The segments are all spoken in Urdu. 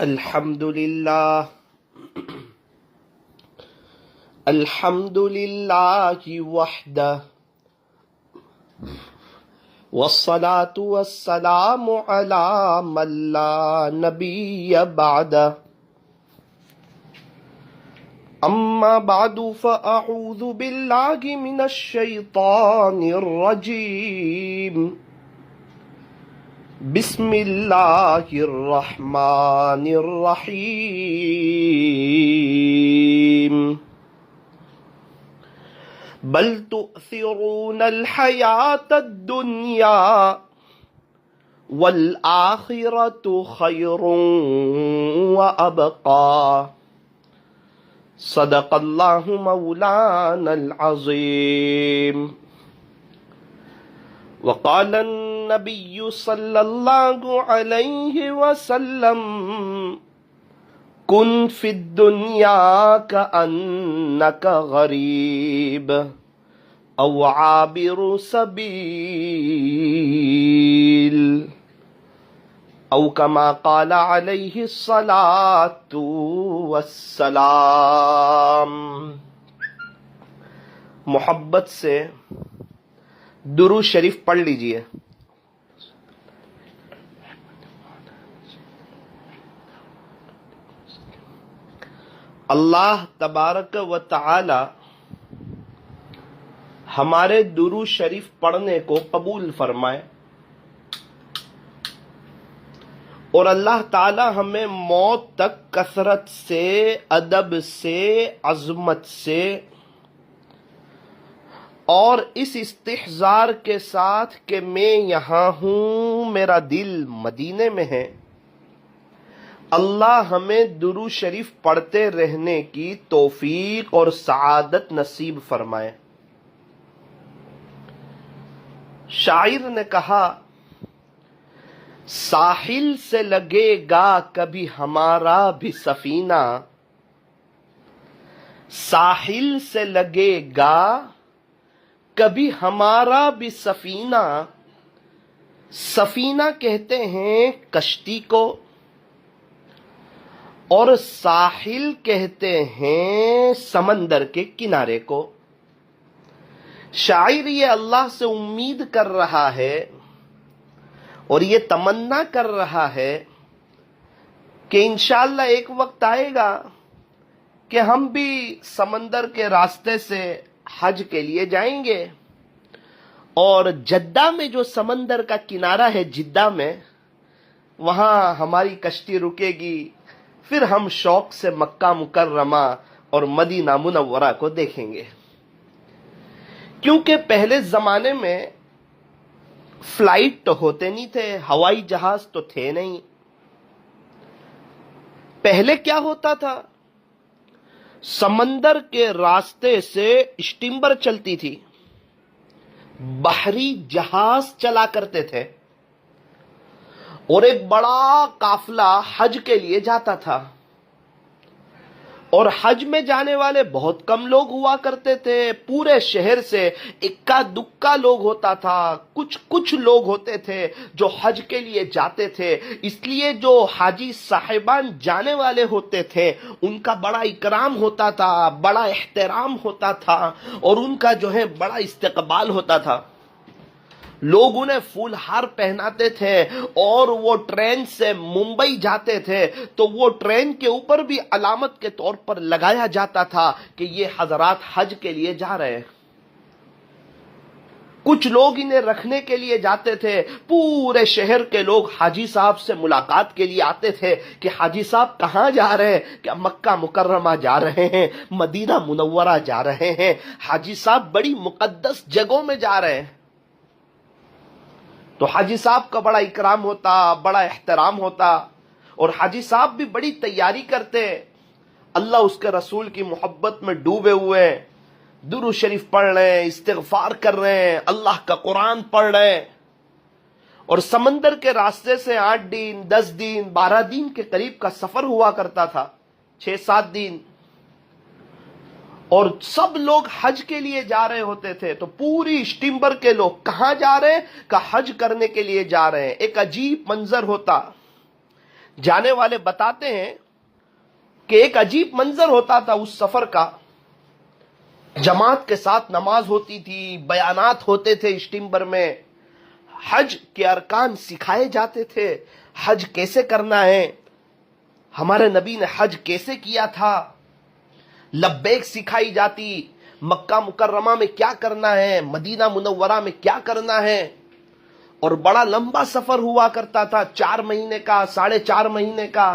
الحمد لله الحمد لله وحده والصلاة والسلام على من لا نبي بعده أما بعد فأعوذ بالله من الشيطان الرجيم بسم اللہ الرحمن الرحیم بل تؤثرون الحیاة الدنیا والآخرة خیر وابقى صدق اللہ مولانا العظیم وقال النبي صلى الله عليه وسلم كن في الدنيا كأنك غريب أو عابر سبيل أو كما قال عليه الصلاة والسلام. محبت سے درود شریف پڑھ لیجئے. اللہ تبارک و تعالی ہمارے درود شریف پڑھنے کو قبول فرمائے اور اللہ تعالی ہمیں موت تک کثرت سے، ادب سے، عظمت سے اور اس استحضار کے ساتھ کہ میں یہاں ہوں، میرا دل مدینے میں ہے، اللہ ہمیں درود شریف پڑھتے رہنے کی توفیق اور سعادت نصیب فرمائے. شاعر نے کہا، ساحل سے لگے گا کبھی ہمارا بھی سفینہ، ساحل سے لگے گا کبھی ہمارا بھی سفینہ. سفینہ کہتے ہیں کشتی کو اور ساحل کہتے ہیں سمندر کے کنارے کو. شاعر یہ اللہ سے امید کر رہا ہے اور یہ تمنا کر رہا ہے کہ انشاءاللہ ایک وقت آئے گا کہ ہم بھی سمندر کے راستے سے حج کے لیے جائیں گے اور جدہ میں جو سمندر کا کنارہ ہے، جدہ میں، وہاں ہماری کشتی رکے گی، پھر ہم شوق سے مکہ مکرمہ اور مدینہ منورہ کو دیکھیں گے. کیونکہ پہلے زمانے میں فلائٹ تو ہوتے نہیں تھے، ہوائی جہاز تو تھے نہیں. پہلے کیا ہوتا تھا؟ سمندر کے راستے سے اسٹیمر چلتی تھی، بحری جہاز چلا کرتے تھے اور ایک بڑا قافلہ حج کے لیے جاتا تھا. اور حج میں جانے والے بہت کم لوگ ہوا کرتے تھے. پورے شہر سے اکا دکا لوگ ہوتا تھا، کچھ لوگ ہوتے تھے جو حج کے لیے جاتے تھے. اس لیے جو حاجی صاحبان جانے والے ہوتے تھے ان کا بڑا اکرام ہوتا تھا، بڑا احترام ہوتا تھا اور ان کا جو ہے بڑا استقبال ہوتا تھا. لوگ انہیں پھول ہار پہناتے تھے اور وہ ٹرین سے ممبئی جاتے تھے تو وہ ٹرین کے اوپر بھی علامت کے طور پر لگایا جاتا تھا کہ یہ حضرات حج کے لیے جا رہے ہیں. کچھ لوگ انہیں رکھنے کے لیے جاتے تھے. پورے شہر کے لوگ حاجی صاحب سے ملاقات کے لیے آتے تھے کہ حاجی صاحب کہاں جا رہے ہیں؟ کہ مکہ مکرمہ جا رہے ہیں، مدینہ منورہ جا رہے ہیں. حاجی صاحب بڑی مقدس جگہوں میں جا رہے ہیں. تو حاجی صاحب کا بڑا اکرام ہوتا، بڑا احترام ہوتا اور حاجی صاحب بھی بڑی تیاری کرتے. اللہ اس کے رسول کی محبت میں ڈوبے ہوئے، درود شریف پڑھ رہے ہیں، استغفار کر رہے ہیں، اللہ کا قرآن پڑھ رہے ہیں. اور سمندر کے راستے سے 8 دن 10 دن 12 دن کے قریب کا سفر ہوا کرتا تھا، 6-7 دن. اور سب لوگ حج کے لیے جا رہے ہوتے تھے. تو پوری اسٹیمبر کے لوگ کہاں جا رہے ہیں؟ کہ حج کرنے کے لیے جا رہے ہیں. ایک عجیب منظر ہوتا. جانے والے بتاتے ہیں کہ ایک عجیب منظر ہوتا تھا اس سفر کا. جماعت کے ساتھ نماز ہوتی تھی, بیانات ہوتے تھے اجتماع میں, حج کے ارکان سکھائے جاتے تھے, حج کیسے کرنا ہے, ہمارے نبی نے حج کیسے کیا تھا, لبیک سکھائی جاتی, مکہ مکرمہ میں کیا کرنا ہے, مدینہ منورہ میں کیا کرنا ہے. اور بڑا لمبا سفر ہوا کرتا تھا, 4 مہینے کا, 4.5 مہینے کا,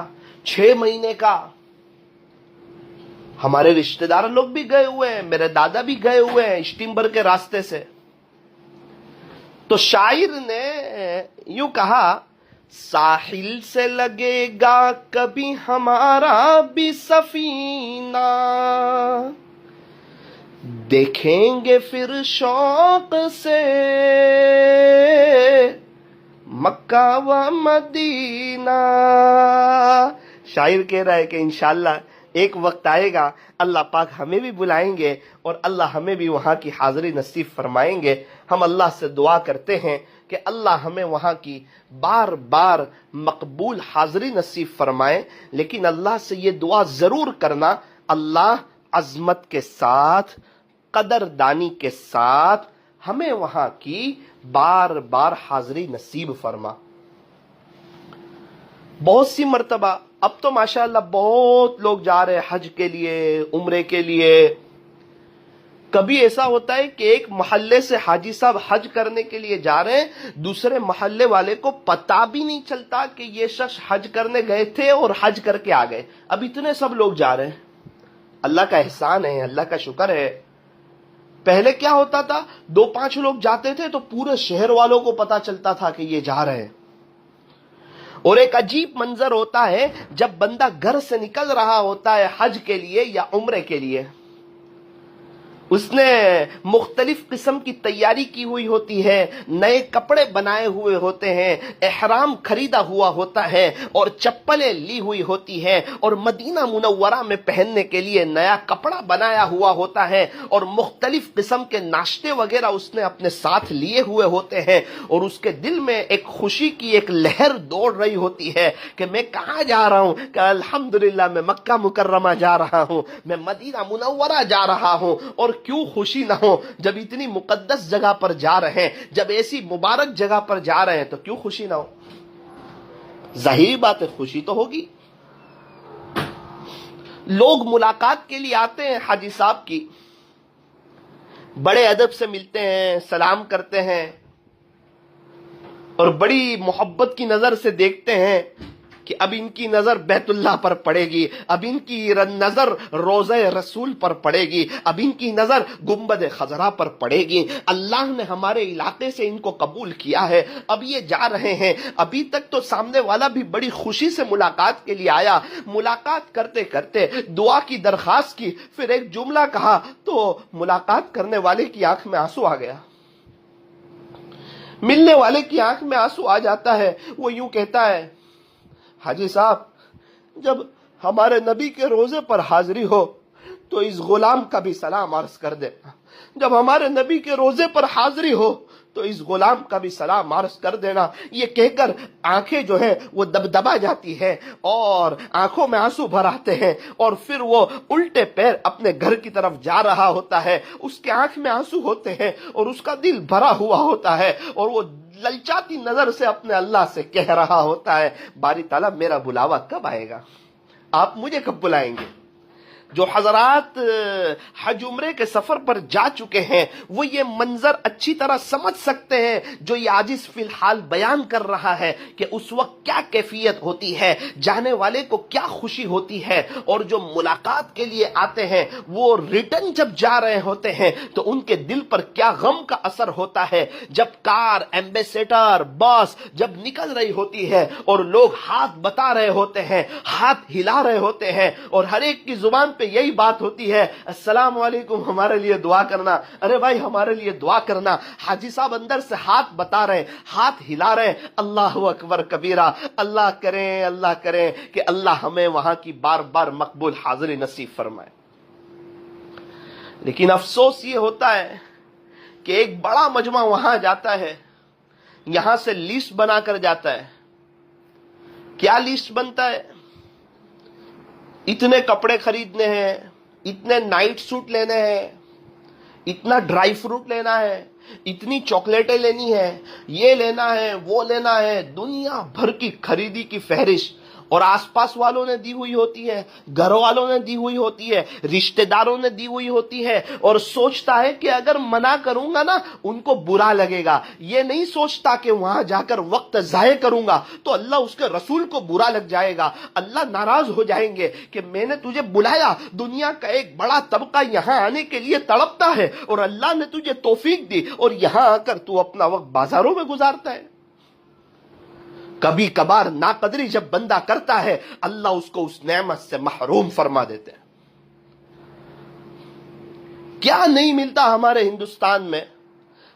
6 مہینے کا. ہمارے رشتہ دار لوگ بھی گئے ہوئے ہیں, میرے دادا بھی گئے ہوئے ہیں اجتماع کے راستے سے. تو شاعر نے یوں کہا, ساحل سے لگے گا کبھی ہمارا بھی سفینہ, دیکھیں گے پھر شوق سے مکہ و مدینہ. شاعر کہہ رہا ہے کہ انشاءاللہ ایک وقت آئے گا اللہ پاک ہمیں بھی بلائیں گے اور اللہ ہمیں بھی وہاں کی حاضری نصیب فرمائیں گے. ہم اللہ سے دعا کرتے ہیں کہ اللہ ہمیں وہاں کی بار بار مقبول حاضری نصیب فرمائے. لیکن اللہ سے یہ دعا ضرور کرنا, اللہ عظمت کے ساتھ, قدردانی کے ساتھ ہمیں وہاں کی بار بار حاضری نصیب فرما. بہت سی مرتبہ اب تو ماشاءاللہ بہت لوگ جا رہے ہیں حج کے لیے, عمرے کے لیے. کبھی ایسا ہوتا ہے کہ ایک محلے سے حاجی صاحب حج کرنے کے لیے جا رہے ہیں, دوسرے محلے والے کو پتہ بھی نہیں چلتا کہ یہ شخص حج کرنے گئے تھے اور حج کر کے آ گئے. اب اتنے سب لوگ جا رہے ہیں, اللہ کا احسان ہے, اللہ کا شکر ہے. پہلے کیا ہوتا تھا, 2-5 لوگ جاتے تھے تو پورے شہر والوں کو پتا چلتا تھا کہ یہ جا رہے ہیں. اور ایک عجیب منظر ہوتا ہے جب بندہ گھر سے نکل رہا ہوتا ہے حج کے لیے یا عمرے کے لیے, اس نے مختلف قسم کی تیاری کی ہوئی ہوتی ہے, نئے کپڑے بنائے ہوئے ہوتے ہیں, احرام خریدا ہوا ہوتا ہے اور چپلیں لی ہوئی ہوتی ہے, اور مدینہ منورہ میں پہننے کے لیے نیا کپڑا بنایا ہوا ہوتا ہے, اور مختلف قسم کے ناشتے وغیرہ اس نے اپنے ساتھ لیے ہوئے ہوتے ہیں. اور اس کے دل میں ایک خوشی کی ایک لہر دوڑ رہی ہوتی ہے کہ میں کہاں جا رہا ہوں, کہ الحمدللہ میں مکہ مکرمہ جا رہا ہوں, میں مدینہ منورہ جا رہا ہوں. اور کیوں خوشی نہ ہو جب اتنی مقدس جگہ پر جا رہے ہیں, جب ایسی مبارک جگہ پر جا رہے ہیں تو کیوں خوشی نہ ہو. ظاہری بات ہے خوشی تو ہوگی. لوگ ملاقات کے لیے آتے ہیں حاجی صاحب کی, بڑے ادب سے ملتے ہیں, سلام کرتے ہیں اور بڑی محبت کی نظر سے دیکھتے ہیں کہ اب ان کی نظر بیت اللہ پر پڑے گی, اب ان کی نظر روضہ رسول پر پڑے گی, اب ان کی نظر گنبد خضرا پر پڑے گی. اللہ نے ہمارے علاقے سے ان کو قبول کیا ہے, اب یہ جا رہے ہیں. ابھی تک تو سامنے والا بھی بڑی خوشی سے ملاقات کے لیے آیا, ملاقات کرتے کرتے دعا کی درخواست کی, پھر ایک جملہ کہا تو ملاقات کرنے والے کی آنکھ میں آنسو آ گیا, ملنے والے کی آنکھ میں آنسو آ جاتا ہے. وہ یوں کہتا ہے, حاجی صاحب جب ہمارے نبی کے روزے پر حاضری ہو تو اس غلام کا بھی سلام عرض کر دینا, جب ہمارے نبی کے روزے پر حاضری ہو تو اس غلام کا بھی سلام عرض کر دینا. یہ کہہ کر آنکھیں جو ہیں وہ دبدبا جاتی ہے اور آنکھوں میں آنسو بھر آتے ہیں, اور پھر وہ الٹے پیر اپنے گھر کی طرف جا رہا ہوتا ہے. اس کے آنکھ میں آنسو ہوتے ہیں اور اس کا دل بھرا ہوا ہوتا ہے, اور وہ للچاتی نظر سے اپنے اللہ سے کہہ رہا ہوتا ہے, باری تعالیٰ میرا بلاوا کب آئے گا, آپ مجھے کب بلائیں گے. جو حضرات حج عمرے کے سفر پر جا چکے ہیں وہ یہ منظر اچھی طرح سمجھ سکتے ہیں جو یہ عاجز فی الحال بیان کر رہا ہے کہ اس وقت کیا کیفیت ہوتی ہے, جانے والے کو کیا خوشی ہوتی ہے, اور جو ملاقات کے لیے آتے ہیں وہ ریٹرن جب جا رہے ہوتے ہیں تو ان کے دل پر کیا غم کا اثر ہوتا ہے. جب کار, ایمبیسیڈر, بس جب نکل رہی ہوتی ہے اور لوگ ہاتھ بتا رہے ہوتے ہیں, ہاتھ ہلا رہے ہوتے ہیں, اور ہر ایک کی زبان پہ یہی بات ہوتی ہے, السلام علیکم ہمارے لیے دعا کرنا, ارے بھائی ہمارے لیے دعا کرنا. حاجی صاحب اندر سے ہاتھ بتا رہے, ہاتھ ہلا رہے, اللہ اکبر کبیرہ, اللہ کریں کہ اللہ ہمیں وہاں کی بار بار مقبول حاضری نصیب فرمائے. لیکن افسوس یہ ہوتا ہے کہ ایک بڑا مجمع وہاں جاتا ہے, یہاں سے لیسٹ بنا کر جاتا ہے کیا لسٹ بنتا ہے؟ اتنے کپڑے خریدنے ہیں، اتنے نائٹ سوٹ لینے ہیں، اتنا ڈرائی فروٹ لینا ہے، اتنی چاکلیٹیں لینی ہے، یہ لینا ہے، وہ لینا ہے، دنیا بھر کی خریدی کی فہرست، اور آس پاس والوں نے دی ہوئی ہوتی ہے، گھر والوں نے دی ہوئی ہوتی ہے، رشتہ داروں نے دی ہوئی ہوتی ہے، اور سوچتا ہے کہ اگر منع کروں گا نا ان کو برا لگے گا. یہ نہیں سوچتا کہ وہاں جا کر وقت ضائع کروں گا تو اللہ اس کے رسول کو برا لگ جائے گا، اللہ ناراض ہو جائیں گے کہ میں نے تجھے بلایا، دنیا کا ایک بڑا طبقہ یہاں آنے کے لیے تڑپتا ہے اور اللہ نے تجھے توفیق دی اور یہاں آ کر تو اپنا وقت بازاروں میں گزارتا ہے. کبھی کبھار ناقدری جب بندہ کرتا ہے اللہ اس کو اس نعمت سے محروم فرما دیتے ہیں. کیا نہیں ملتا ہمارے ہندوستان میں؟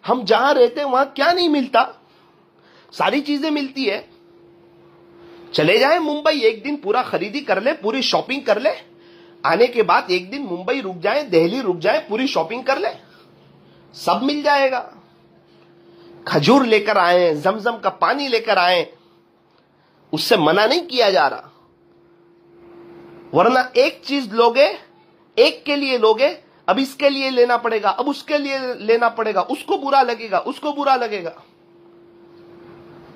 ہم جہاں رہتے ہیں وہاں کیا نہیں ملتا؟ ساری چیزیں ملتی ہے. چلے جائیں ممبئی، ایک دن پورا خریدی کر لے، پوری شاپنگ کر لے، آنے کے بعد ایک دن ممبئی رک جائیں، دہلی رک جائیں، پوری شاپنگ کر لے، سب مل جائے گا. کھجور لے کر آئیں، زمزم کا پانی لے کر آئیں، اس سے منع نہیں کیا جا رہا. ورنہ ایک چیز لوگے، ایک کے لیے لوگے، اب اس کے لیے لینا پڑے گا، اب اس کے لیے لینا پڑے گا، اس کو برا لگے گا، اس کو برا لگے گا.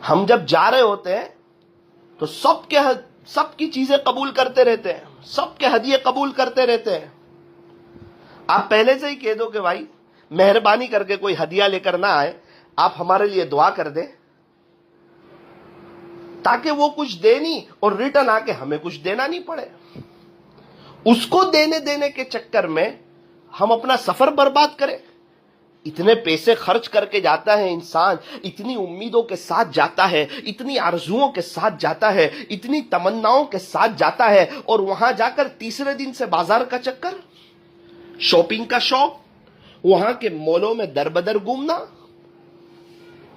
ہم جب جا رہے ہوتے ہیں تو سب کی چیزیں قبول کرتے رہتے ہیں، سب کے ہدیے قبول کرتے رہتے ہیں. آپ پہلے سے ہی کہہ دو کہ بھائی مہربانی کر کے کوئی ہدیہ لے کر نہ آئے، آپ ہمارے لیے دعا کر دیں، تاکہ وہ کچھ دے نہیں اور ریٹرن آ کے ہمیں کچھ دینا نہیں پڑے. اس کو دینے کے چکر میں ہم اپنا سفر برباد کریں. اتنے پیسے خرچ کر کے جاتا ہے انسان، اتنی امیدوں کے ساتھ جاتا ہے، اتنی آرزوؤں کے ساتھ جاتا ہے، اتنی تمناؤں کے ساتھ جاتا ہے، اور وہاں جا کر تیسرے دن سے بازار کا چکر، شاپنگ کا شوق، وہاں کے مولوں میں در بدر گھومنا.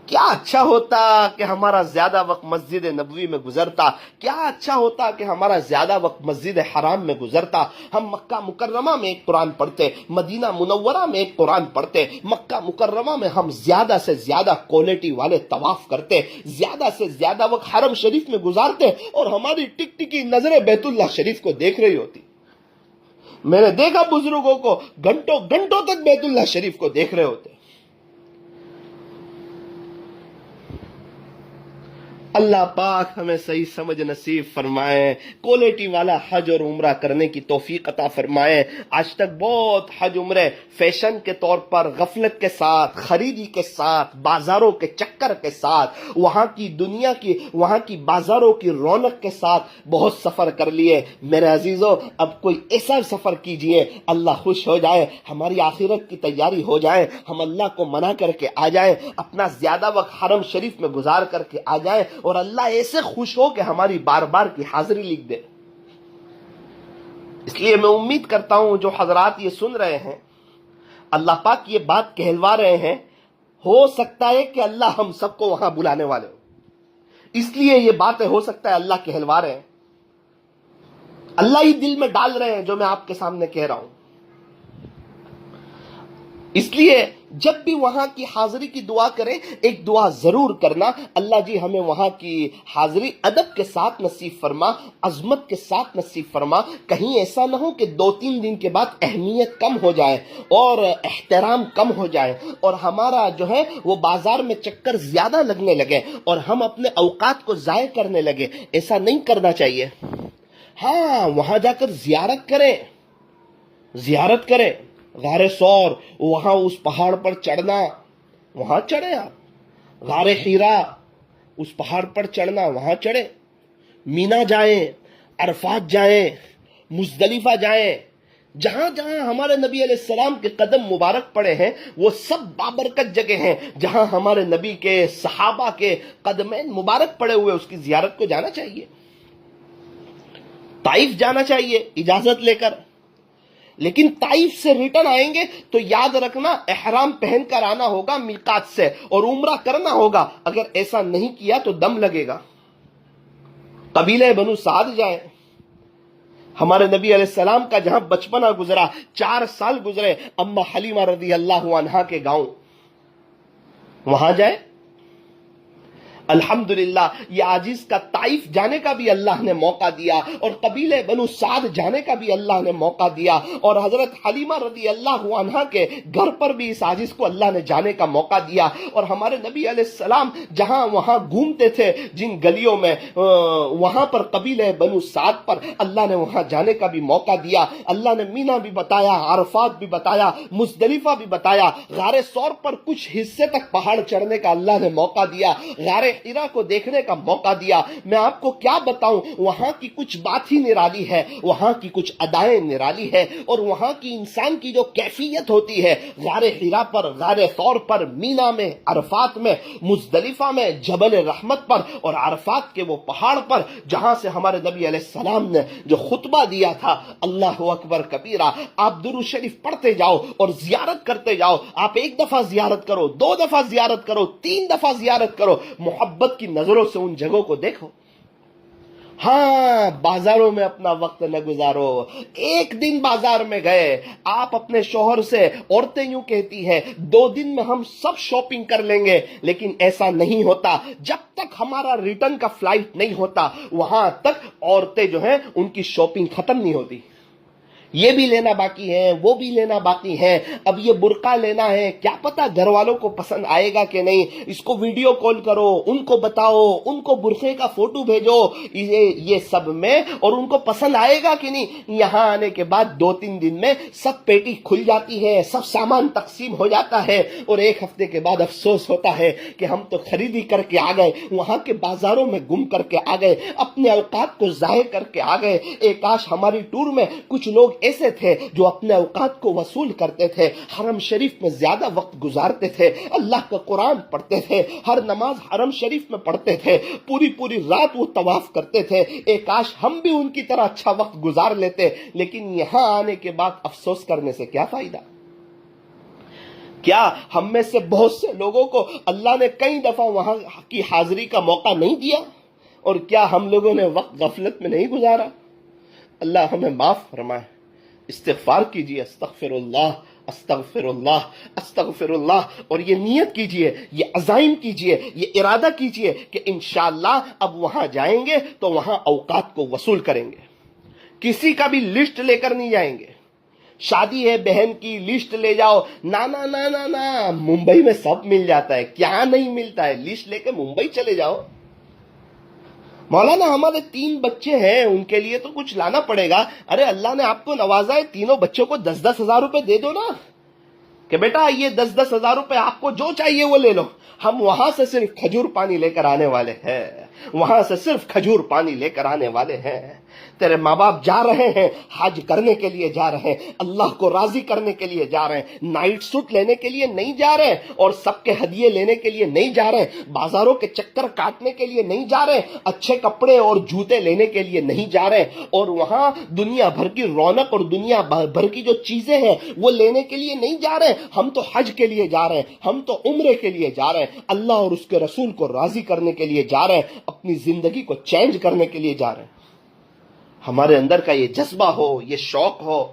کیا اچھا ہوتا کہ ہمارا زیادہ وقت مسجد نبوی میں گزرتا، کیا اچھا ہوتا کہ ہمارا زیادہ وقت مسجد حرام میں گزرتا. ہم مکہ مکرمہ میں ایک قرآن پڑھتے، مدینہ منورہ میں ایک قرآن پڑھتے، مکہ مکرمہ میں ہم زیادہ سے زیادہ کوالٹی والے طواف کرتے، زیادہ سے زیادہ وقت حرم شریف میں گزارتے، اور ہماری ٹک ٹکی نظریں بیت اللہ شریف کو دیکھ رہی ہوتی. میں نے دیکھا بزرگوں کو گھنٹوں گھنٹوں تک بیت اللہ شریف کو دیکھ رہے ہوتے. اللہ پاک ہمیں صحیح سمجھ نصیب فرمائے، کوالٹی والا حج اور عمرہ کرنے کی توفیق عطا فرمائے. آج تک بہت حج عمرے فیشن کے طور پر غفلت کے ساتھ، خریدی کے ساتھ، بازاروں کے چکر کے ساتھ، وہاں کی دنیا کی، وہاں کی بازاروں کی رونق کے ساتھ بہت سفر کر لیے. میرے عزیزو، اب کوئی ایسا سفر کیجئے اللہ خوش ہو جائے، ہماری آخرت کی تیاری ہو جائے، ہم اللہ کو منع کر کے آ جائیں، اپنا زیادہ وقت حرم شریف میں گزار کر کے آ جائیں، اور اللہ ایسے خوش ہو کہ ہماری بار بار کی حاضری لکھ دے. اس لیے میں امید کرتا ہوں جو حضرات یہ سن رہے ہیں، اللہ پاک یہ بات کہلوا رہے ہیں، ہو سکتا ہے کہ اللہ ہم سب کو وہاں بلانے والے ہو، اس لیے یہ باتیں ہو سکتا ہے اللہ کہلوا رہے ہیں، اللہ ہی دل میں ڈال رہے ہیں جو میں آپ کے سامنے کہہ رہا ہوں. اس لیے جب بھی وہاں کی حاضری کی دعا کریں، ایک دعا ضرور کرنا، اللہ جی ہمیں وہاں کی حاضری ادب کے ساتھ نصیب فرما، عظمت کے ساتھ نصیب فرما. کہیں ایسا نہ ہو کہ 2-3 دن کے بعد اہمیت کم ہو جائے اور احترام کم ہو جائے، اور ہمارا جو ہے وہ بازار میں چکر زیادہ لگنے لگے اور ہم اپنے اوقات کو ضائع کرنے لگے. ایسا نہیں کرنا چاہیے. ہاں، وہاں جا کر زیارت کریں، غار سور، وہاں اس پہاڑ پر چڑھنا، وہاں چڑھے آپ. غار حرا، اس پہاڑ پر چڑھنا، وہاں چڑھے. مینا جائیں، عرفات جائیں، مزدلفہ جائیں، جہاں جہاں ہمارے نبی علیہ السلام کے قدم مبارک پڑے ہیں وہ سب بابرکت جگہ ہیں. جہاں ہمارے نبی کے صحابہ کے قدمین مبارک پڑے ہوئے، اس کی زیارت کو جانا چاہیے. طائف جانا چاہیے اجازت لے کر. لیکن طائف سے ریٹرن آئیں گے تو یاد رکھنا احرام پہن کر آنا ہوگا میقات سے، اور عمرہ کرنا ہوگا. اگر ایسا نہیں کیا تو دم لگے گا. قبیلہ بنو سعد جائیں، ہمارے نبی علیہ السلام کا جہاں بچپنا گزرا، 4 سال گزرے اما حلیمہ رضی اللہ عنہا کے گاؤں، وہاں جائیں. الحمدللہ یہ عاجز کا طائف جانے کا بھی اللہ نے موقع دیا اور قبیلہ بنو سعد جانے کا بھی اللہ نے موقع دیا اور حضرت حلیمہ رضی اللہ عنہا کے گھر پر بھی اس عاجز کو اللہ نے جانے کا موقع دیا اور ہمارے نبی علیہ السلام جہاں وہاں گھومتے تھے جن گلیوں میں وہاں پر قبیلہ بنو سعد پر اللہ نے وہاں جانے کا بھی موقع دیا. اللہ نے مینا بھی بتایا, عرفات بھی بتایا, مزدلفہ بھی بتایا, غار ثور پر کچھ حصے تک پہاڑ چڑھنے کا اللہ نے موقع دیا, غار حرا کو دیکھنے کا موقع دیا. میں آپ کو کیا بتاؤں, وہاں کی کچھ بات ہی نرالی ہے, وہاں کی کچھ ادائیں نرالی ہے اور وہاں کی انسان کی جو کیفیت ہوتی ہے غار حرا پر, غار ثور پر, مینا میں, عرفات میں, مزدلفہ میں, جبل رحمت پر اور عرفات کے وہ پہاڑ پر جہاں سے ہمارے نبی علیہ السلام نے جو خطبہ دیا تھا. اللہ اکبر کبیرہ. آپ درود شریف پڑھتے جاؤ اور زیارت کرتے جاؤ. آپ ایک دفعہ زیارت کرو, 2 دفعہ زیارت کرو, 3 دفعہ زیارت کرو, محبت کی نظروں سے ان جگہوں کو دیکھو. ہاں, بازاروں میں اپنا وقت نہ گزارو. ایک دن بازار میں گئے, آپ اپنے شوہر سے, عورتیں یوں کہتی ہیں 2 دن میں ہم سب شاپنگ کر لیں گے, لیکن ایسا نہیں ہوتا. جب تک ہمارا ریٹرن کا فلائٹ نہیں ہوتا وہاں تک عورتیں جو ہیں ان کی شاپنگ ختم نہیں ہوتی. یہ بھی لینا باقی ہے, وہ بھی لینا باقی ہے. اب یہ برقع لینا ہے, کیا پتا گھر والوں کو پسند آئے گا کہ نہیں. اس کو ویڈیو کال کرو, ان کو بتاؤ, ان کو برقعے کا فوٹو بھیجو, یہ سب میں, اور ان کو پسند آئے گا کہ نہیں. یہاں آنے کے بعد 2-3 دن میں سب پیٹی کھل جاتی ہے, سب سامان تقسیم ہو جاتا ہے اور 1 ہفتے کے بعد افسوس ہوتا ہے کہ ہم تو خریدی کر کے آ گئے, وہاں کے بازاروں میں گم کر کے آ گئے, اپنے اوقات کو ضائع کر کے آ گئے. کاش ہماری ٹور میں کچھ لوگ ایسے تھے جو اپنے اوقات کو وصول کرتے تھے, حرم شریف میں زیادہ وقت گزارتے تھے, اللہ کا قرآن پڑھتے تھے, ہر نماز حرم شریف میں پڑھتے تھے, پوری رات وہ طواف کرتے تھے. کاش ہم بھی ان کی طرح اچھا وقت گزار لیتے. لیکن یہاں آنے کے بعد افسوس کرنے سے کیا فائدہ. کیا ہم میں سے بہت سے لوگوں کو اللہ نے کئی دفعہ وہاں کی حاضری کا موقع نہیں دیا, اور کیا ہم لوگوں نے وقت غفلت میں نہیں گزارا. اللہ ہمیں معاف فرمائے. استغفار کیجئے, استغفر اللہ, استغفر اللہ, استغفر اللہ. اور یہ نیت کیجئے, یہ عزائم کیجئے, یہ ارادہ کیجئے کہ انشاءاللہ اب وہاں جائیں گے تو وہاں اوقات کو وصول کریں گے. کسی کا بھی لسٹ لے کر نہیں جائیں گے. شادی ہے بہن کی, لسٹ لے جاؤ, نا نا نا نا نا, ممبئی میں سب مل جاتا ہے, کیا نہیں ملتا ہے. لسٹ لے کے ممبئی چلے جاؤ. مولانا ہمارے 3 بچے ہیں, ان کے لیے تو کچھ لانا پڑے گا. ارے اللہ نے آپ کو نوازا ہے, تینوں بچوں کو 10-10 ہزار روپے دے دو نا, کہ بیٹا یہ 10-10 ہزار روپے آپ کو جو چاہیے وہ لے لو. ہم وہاں سے صرف کھجور پانی لے کر آنے والے ہیں, وہاں سے صرف کھجور پانی لے کر آنے والے ہیں. تیرے ماں باپ جا رہے ہیں, حج کرنے کے لیے جا رہے ہیں, اللہ کو راضی کرنے کے لیے جا رہے ہیں, نائٹ سوٹ لینے کے لیے نہیں جا رہے ہیں, اور سب کے ہدیے لینے کے لیے نہیں جا رہے ہیں, بازاروں کے چکر کاٹنے کے لیے نہیں جا رہے ہیں, اچھے کپڑے اور جوتے لینے کے لیے نہیں جا رہے ہیں, اور وہاں دنیا بھر کی رونق اور دنیا بھر کی جو چیزیں ہیں وہ لینے کے لیے نہیں جا رہے ہیں. ہم تو حج کے لیے جا رہے ہیں, ہم تو عمرے کے لیے جا رہے ہیں, اللہ اور اس کے رسول کو راضی کرنے کے لیے جا رہے ہیں, اپنی زندگی کو چینج کرنے کے لیے جا رہے ہیں. ہمارے اندر کا یہ جذبہ ہو, یہ شوق ہو.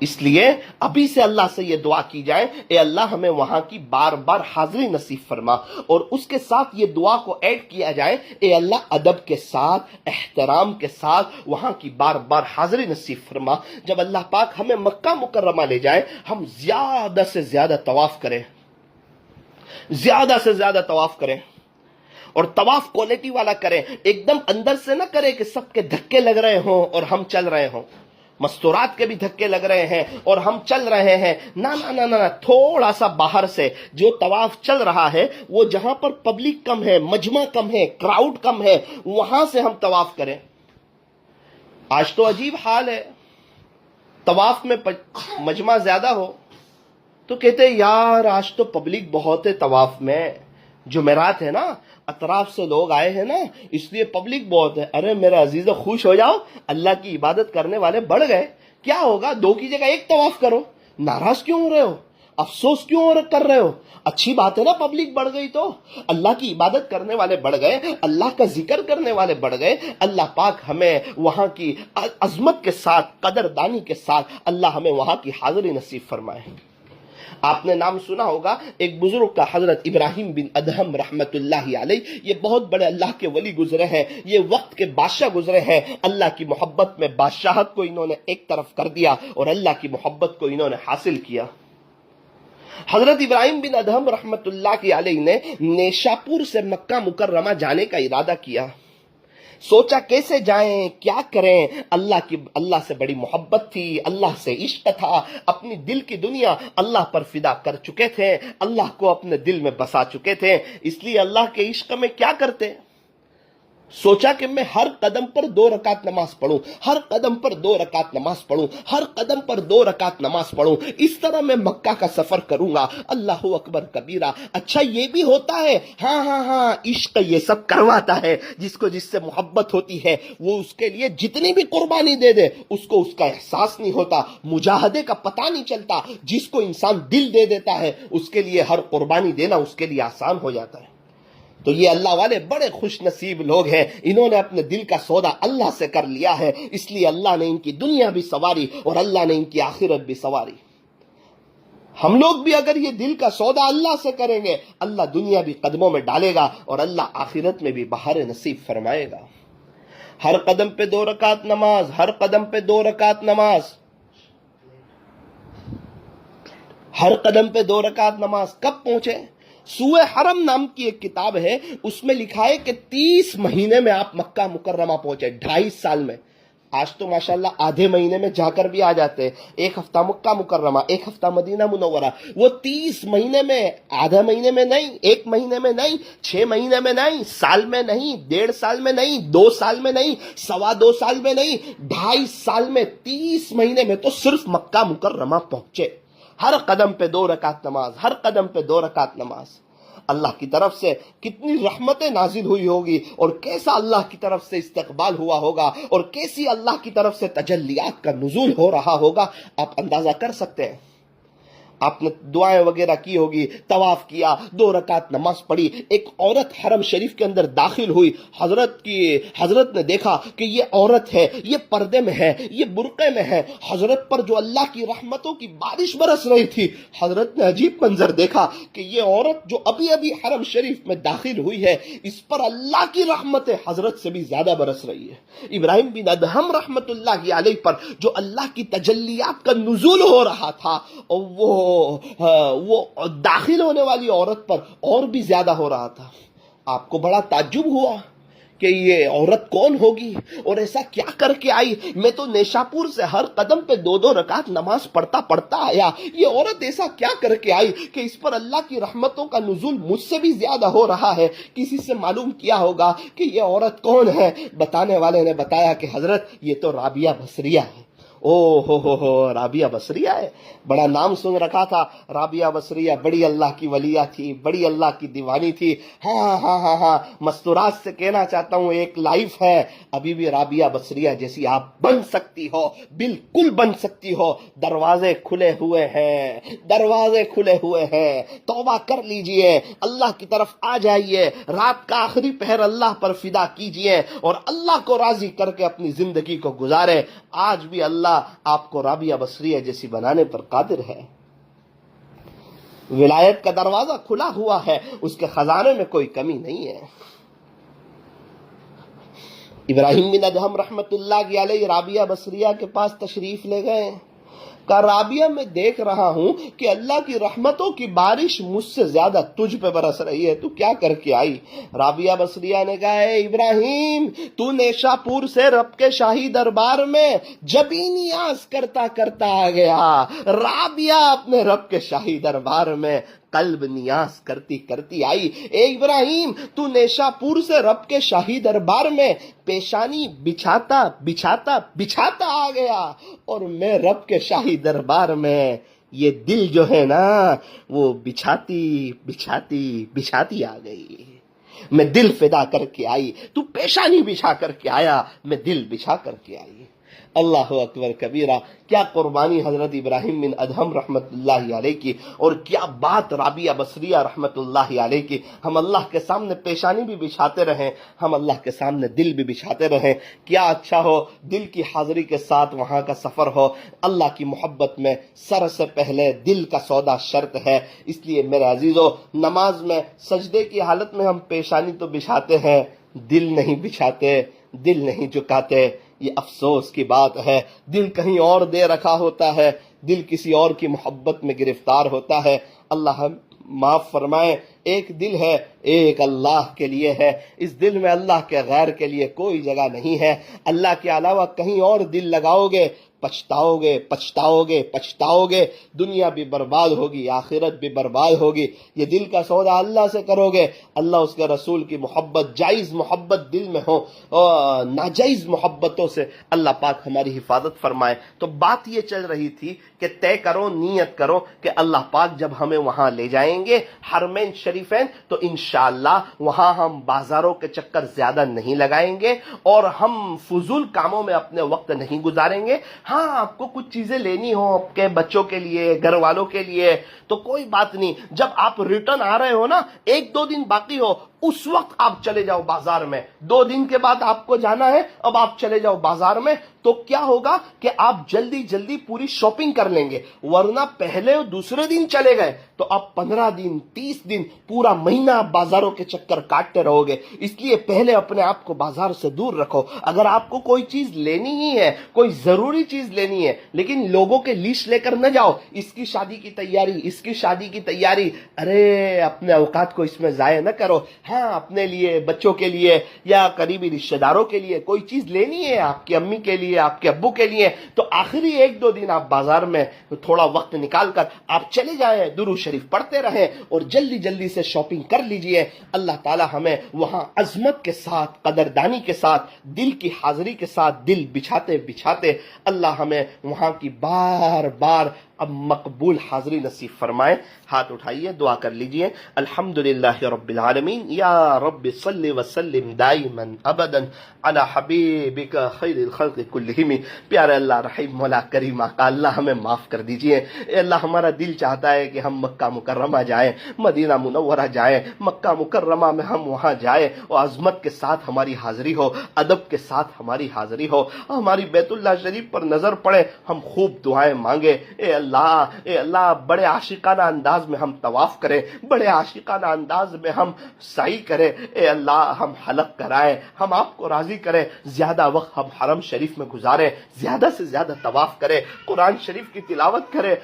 اس لیے ابھی سے اللہ سے یہ دعا کی جائے, اے اللہ ہمیں وہاں کی بار بار حاضری نصیب فرما, اور اس کے ساتھ یہ دعا کو ایڈ کیا جائے, اے اللہ ادب کے ساتھ, احترام کے ساتھ وہاں کی بار بار حاضری نصیب فرما. جب اللہ پاک ہمیں مکہ مکرمہ لے جائے, ہم زیادہ سے زیادہ طواف کریں, زیادہ سے زیادہ طواف کریں, اور طواف کوالٹی والا کریں. ایک دم اندر سے نہ کریں کہ سب کے دھکے لگ رہے ہوں اور ہم چل رہے ہوں, مستورات کے بھی دھکے لگ رہے ہیں اور ہم چل رہے ہیں. نا نا نا نا, تھوڑا سا باہر سے جو طواف چل رہا ہے وہ جہاں پر پبلک کم ہے, مجمع کم ہے, کراؤڈ کم ہے, وہاں سے ہم طواف کریں. آج تو عجیب حال ہے, طواف میں مجمع زیادہ ہو تو کہتے یار آج تو پبلک بہت ہے طواف میں, جمعرات ہے نا, اطراف سے لوگ آئے ہیں نا, اس لیے پبلک بہت ہے. ارے میرے عزیز خوش ہو جاؤ, اللہ کی عبادت کرنے والے بڑھ گئے. کیا ہوگا, 2 کی جگہ 1 طواف کرو. ناراض کیوں ہو رہے ہو, افسوس کیوں کر رہے ہو؟ اچھی بات ہے نا, پبلک بڑھ گئی تو اللہ کی عبادت کرنے والے بڑھ گئے, اللہ کا ذکر کرنے والے بڑھ گئے. اللہ پاک ہمیں وہاں کی عظمت کے ساتھ, قدردانی کے ساتھ اللہ ہمیں وہاں کی حاضری نصیب فرمائے. آپ نے نام سنا ہوگا ایک بزرگ کا، حضرت ابراہیم بن ادہم رحمت اللہ علیہ. یہ بہت بڑے اللہ کے ولی گزرے ہیں، یہ وقت کے بادشاہ گزرے ہیں. اللہ کی محبت میں بادشاہت کو انہوں نے ایک طرف کر دیا اور اللہ کی محبت کو انہوں نے حاصل کیا. حضرت ابراہیم بن ادہم رحمت اللہ علیہ نے نیشاپور سے مکہ مکرمہ جانے کا ارادہ کیا. سوچا کیسے جائیں، کیا کریں. اللہ سے بڑی محبت تھی، اللہ سے عشق تھا، اپنی دل کی دنیا اللہ پر فدا کر چکے تھے، اللہ کو اپنے دل میں بسا چکے تھے. اس لیے اللہ کے عشق میں کیا کرتے، سوچا کہ میں ہر قدم پر 2 رکعت نماز پڑھوں، ہر قدم پر 2 رکعت نماز پڑھوں، ہر قدم پر 2 رکعت نماز پڑھوں. اس طرح میں مکہ کا سفر کروں گا. اللہ اکبر کبیرہ. اچھا یہ بھی ہوتا ہے، ہاں عشق یہ سب کرواتا ہے. جس کو جس سے محبت ہوتی ہے وہ اس کے لیے جتنی بھی قربانی دے دے اس کو اس کا احساس نہیں ہوتا، مجاہدے کا پتہ نہیں چلتا. جس کو انسان دل دے دیتا ہے اس کے لیے ہر قربانی دینا اس کے لیے آسان ہو جاتا ہے. تو یہ اللہ والے بڑے خوش نصیب لوگ ہیں، انہوں نے اپنے دل کا سودا اللہ سے کر لیا ہے. اس لیے اللہ نے ان کی دنیا بھی سواری اور اللہ نے ان کی آخرت بھی سواری. ہم لوگ بھی اگر یہ دل کا سودا اللہ سے کریں گے، اللہ دنیا بھی قدموں میں ڈالے گا اور اللہ آخرت میں بھی بہار نصیب فرمائے گا. ہر قدم پہ 2 رکعت نماز، ہر قدم پہ 2 رکعت نماز، ہر قدم پہ 2 رکعت نماز. کب پہنچے؟ سوئے حرم نام کی ایک کتاب ہے، اس میں لکھا ہے کہ 30 مہینے میں آپ مکہ مکرمہ پہنچے، 2.5 سال میں. آج تو ماشاءاللہ آدھے مہینے میں جا کر بھی آ جاتے ہیں. 1 ہفتہ مکہ مکرمہ، 1 ہفتہ مدینہ منورہ. وہ 30 مہینے میں، آدھے مہینے میں نہیں، 1 مہینے میں نہیں، 6 مہینے میں نہیں، سال میں نہیں، 1.5 سال میں نہیں، 2 سال میں نہیں، 2.25 سال میں نہیں، 2.5 سال میں، 30 مہینے میں تو صرف مکہ مکرمہ پہنچے. ہر قدم پہ 2 رکعت نماز، ہر قدم پہ 2 رکعت نماز. اللہ کی طرف سے کتنی رحمتیں نازل ہوئی ہوگی اور کیسا اللہ کی طرف سے استقبال ہوا ہوگا اور کیسی اللہ کی طرف سے تجلیات کا نزول ہو رہا ہوگا، آپ اندازہ کر سکتے ہیں. آپ نے دعائیں وغیرہ کی ہوگی، طواف کیا، 2 رکعت نماز پڑھی. ایک عورت حرم شریف کے اندر داخل ہوئی، حضرت نے دیکھا کہ یہ عورت ہے، یہ پردے میں ہے، یہ برقعے میں ہے. حضرت پر جو اللہ کی رحمتوں کی بارش برس رہی تھی، حضرت نے عجیب منظر دیکھا کہ یہ عورت جو ابھی ابھی حرم شریف میں داخل ہوئی ہے، اس پر اللہ کی رحمتیں حضرت سے بھی زیادہ برس رہی ہے. ابراہیم بن ادہم رحمت اللہ علیہ پر جو اللہ کی تجلیات کا نزول ہو رہا تھا، اور وہ داخل ہونے والی عورت پر اور بھی زیادہ ہو رہا تھا. آپ کو بڑا تعجب ہوا کہ یہ عورت کون ہوگی اور ایسا کیا کر کے آئی. میں تو نیشاپور سے ہر قدم پہ 2 رکعت نماز پڑھتا آیا، یہ عورت ایسا کیا کر کے آئی کہ اس پر اللہ کی رحمتوں کا نزول مجھ سے بھی زیادہ ہو رہا ہے. کسی سے معلوم کیا ہوگا کہ یہ عورت کون ہے. بتانے والے نے بتایا کہ حضرت یہ تو رابعہ بصریہ ہے. ہو رابعہ بصریہ ہے، بڑا نام سن رکھا تھا. رابعہ بصریہ بڑی اللہ کی ولیہ تھی، بڑی اللہ کی دیوانی تھی. ہاں مستورات سے کہنا چاہتا ہوں ایک لائف ہے، ابھی بھی رابعہ بصریہ جیسی آپ بن سکتی ہو، بالکل بن سکتی ہو. دروازے کھلے ہوئے ہیں، دروازے کھلے ہوئے ہیں. توبہ کر لیجئے، اللہ کی طرف آ جائیے، رات کا آخری پہر اللہ پر فدا کیجئے اور اللہ کو راضی کر کے اپنی زندگی کو گزارے. آج بھی اللہ آپ کو رابعہ بصریہ جیسی بنانے پر قادر ہے. ولایت کا دروازہ کھلا ہوا ہے، اس کے خزانے میں کوئی کمی نہیں ہے. ابراہیم بن ادہم رحمت اللہ علیہ رابعہ بصریہ کے پاس تشریف لے گئے. کہا رابعہ میں دیکھ رہا ہوں کہ اللہ کی رحمتوں کی بارش مجھ سے زیادہ تجھ پہ برس رہی ہے، تو کیا کر کے آئی؟ رابعہ بصریہ نے کہا اے ابراہیم، تو نیشاپور سے رب کے شاہی دربار میں جبی نیاز کرتا آ گیا. رابعہ اپنے رب کے شاہی دربار میں قلب نیاز کرتی آئی. اے ابراہیم، تو نیشاپور سے رب کے شاہی دربار میں پیشانی بچھاتا آ گیا اور میں رب کے شاہی دربار میں یہ دل جو ہے نا وہ بچھاتی آ گئی. میں دل فدا کر کے آئی، تو پیشانی بچھا کر کے آیا، میں دل بچھا کر کے آئی. اللہ اکبر کبیرہ. کیا قربانی حضرت ابراہیم بن ادہم رحمت اللہ علیہ کی، اور کیا بات رابعہ بصریہ رحمت اللہ علیہ کی. ہم اللہ کے سامنے پیشانی بھی بچھاتے رہیں، ہم اللہ کے سامنے دل بھی بچھاتے رہیں. کیا اچھا ہو دل کی حاضری کے ساتھ وہاں کا سفر ہو. اللہ کی محبت میں سر سے پہلے دل کا سودا شرط ہے. اس لیے میرے عزیزو، نماز میں سجدے کی حالت میں ہم پیشانی تو بچھاتے ہیں، دل نہیں بچھاتے، دل نہیں جھکاتے. یہ افسوس کی بات ہے. دل کہیں اور دے رکھا ہوتا ہے، دل کسی اور کی محبت میں گرفتار ہوتا ہے. اللہ ہم معاف فرمائے. ایک دل ہے، ایک اللہ کے لیے ہے. اس دل میں اللہ کے غیر کے لیے کوئی جگہ نہیں ہے. اللہ کے علاوہ کہیں اور دل لگاؤ گے، پچھتاؤ گے پچھتاؤ گے پچھتاؤ گے. دنیا بھی برباد ہوگی، آخرت بھی برباد ہوگی. یہ دل کا سودا اللہ سے کرو گے. اللہ اس کے رسول کی محبت، جائز محبت دل میں ہو، اور ناجائز محبتوں سے اللہ پاک ہماری حفاظت فرمائے. تو بات یہ چل رہی تھی کہ طے کرو، نیت کرو کہ اللہ پاک جب ہمیں وہاں لے جائیں گے حرمین شریفین، تو انشاءاللہ وہاں ہم بازاروں کے چکر زیادہ نہیں لگائیں گے اور ہم فضول کاموں میں اپنے وقت نہیں گزاریں گے. ہاں آپ کو کچھ چیزیں لینی ہو آپ کے بچوں کے لیے، گھر والوں کے لیے، تو کوئی بات نہیں. جب آپ ریٹرن آ رہے ہو نا، 1-2 دن باقی ہو، اس وقت آپ چلے جاؤ بازار میں. 2 دن کے بعد آپ کو جانا ہے، اب آپ چلے جاؤ بازار میں. تو کیا ہوگا کہ آپ جلدی جلدی پوری شاپنگ کر لیں گے. ورنہ پہلے اور دوسرے دن چلے گئے تو آپ 15 دن 30 دن پورا مہینہ آپ بازاروں کے چکر کاٹتے رہو گے. اس لیے پہلے اپنے آپ کو بازار سے دور رکھو. اگر آپ کو کوئی چیز لینی ہی ہے، کوئی ضروری چیز لینی ہے، لیکن لوگوں کے لیسٹ لے کر نہ جاؤ. اس کی شادی کی تیاری، اس کی شادی کی تیاری، ارے اپنے اوقات کو اس میں ضائع نہ کرو. ہاں اپنے لیے، بچوں کے لیے یا قریبی رشتہ داروں کے لیے کوئی چیز لینی ہے، آپ کی امی کے لیے، آپ کے ابو کے لیے، تو آخری 1-2 دن آپ بازار میں تھوڑا وقت نکال کر آپ چلے جائیں، درود شریف پڑھتے رہیں اور جلدی جلدی سے شاپنگ کر لیجئے. اللہ تعالی ہمیں وہاں عظمت کے ساتھ، قدردانی کے ساتھ، دل کی حاضری کے ساتھ دل بچھاتے بچھاتے اللہ ہمیں وہاں کی بار بار اب مقبول حاضری نصیب فرمائے. ہاتھ اٹھائیے، دعا کر لیجئے. الحمدللہ رب العالمین، یا رب صلی وسلم دائما ابدا علی حبیبک خیر الخلق کلہم. پیارے اللہ رحیم مولا کریم آقا، اللہ ہمیں معاف کر دیجئے. اے اللہ ہمارا دل چاہتا ہے کہ ہم مکہ مکرمہ جائیں، مدینہ منورہ جائیں. مکہ مکرمہ میں ہم وہاں جائیں اور عظمت کے ساتھ ہماری حاضری ہو، ادب کے ساتھ ہماری حاضری ہو، ہماری بیت اللہ شریف پر نظر پڑے، ہم خوب دعائیں مانگے. اے اللہ بڑے عاشقانہ انداز میں ہم طواف کریں، بڑے عاشقانہ انداز میں ہم سعی کریں. اے اللہ ہم حلق کرائیں، ہم آپ کو راضی کریں. زیادہ وقت ہم حرم شریف میں گزاریں، زیادہ سے زیادہ طواف کریں، قرآن شریف کی تلاوت کریں.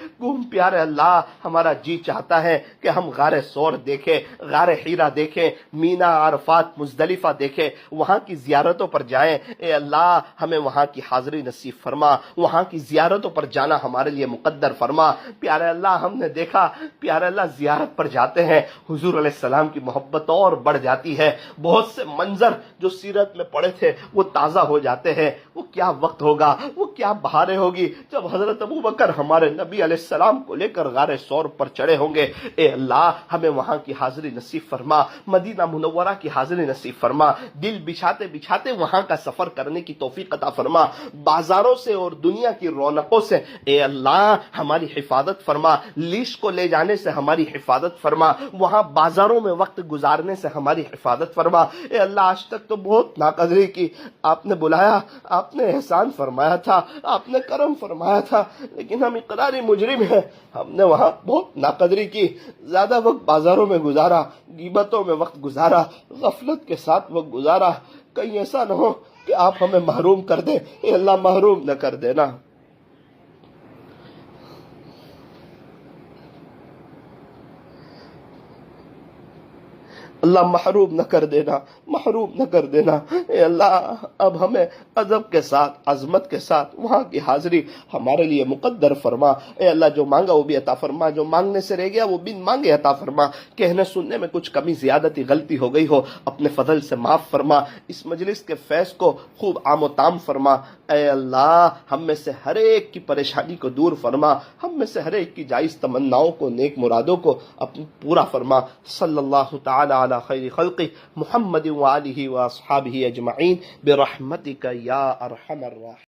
پیارے اللہ ہمارا جی چاہتا ہے کہ ہم غار ثور دیکھیں، غار حیرہ دیکھیں، مینا، عرفات، مزدلفہ دیکھیں، وہاں کی زیارتوں پر جائیں. اے اللہ ہمیں وہاں کی حاضری نصیب فرما، وہاں کی زیارتوں پر جانا ہمارے لیے مقدر فرما. پیارے اللہ ہم نے دیکھا، پیارے اللہ زیارت پر جاتے ہیں حضور علیہ السلام کی محبت اور بڑھ جاتی ہے. بہت سے منظر جو سیرت میں پڑے تھے وہ تازہ ہو جاتے ہیں. وہ کیا وقت ہوگا، وہ کیا بہاریں ہوگی جب حضرت ابوبکر ہمارے نبی علیہ السلام کو لے کر غار ثور پر چڑھے ہوں گے. اے اللہ ہمیں وہاں کی حاضری نصیب فرما، مدینہ منورہ کی حاضری نصیب فرما. دل بچھاتے بچھاتے وہاں کا سفر کرنے کی توفیق عطا فرما. بازاروں سے اور دنیا کی رونقوں سے اے اللہ ہماری حفاظت فرما. لیسٹ کو لے جانے سے ہماری حفاظت فرما، وہاں بازاروں میں وقت گزارنے سے ہماری حفاظت فرما. اے اللہ آج تک تو بہت ناقدری کی، آپ نے بلایا، آپ نے احسان فرمایا تھا، آپ نے کرم فرمایا تھا، لیکن ہم اقراری مجرم ہیں. ہم نے وہاں بہت ناقدری کی، زیادہ وقت بازاروں میں گزارا، غیبتوں میں وقت گزارا، غفلت کے ساتھ وقت گزارا. کہیں ایسا نہ ہو کہ آپ ہمیں محروم کر دیں. اے اللہ محروم نہ کر دینا. اللہ محروم نہ کر دینا، محروم نہ کر دینا. اے اللہ اب ہمیں ادب کے ساتھ، عظمت کے ساتھ وہاں کی حاضری ہمارے لیے مقدر فرما. اے اللہ جو مانگا وہ بھی عطا فرما، جو مانگنے سے رہ گیا وہ بن مانگے عطا فرما. کہنے سننے میں کچھ کمی زیادتی غلطی ہو گئی ہو اپنے فضل سے معاف فرما. اس مجلس کے فیض کو خوب عام و تام فرما. اے اللہ ہم میں سے ہر ایک کی پریشانی کو دور فرما، ہم میں سے ہر ایک کی جائز تمناؤں کو، نیک مرادوں کو پورا فرما. صلی اللہ تعالی علی خیر خلقہ محمد وآلہ واصحابہ اجمعین برحمتک یا ارحم الراحمین.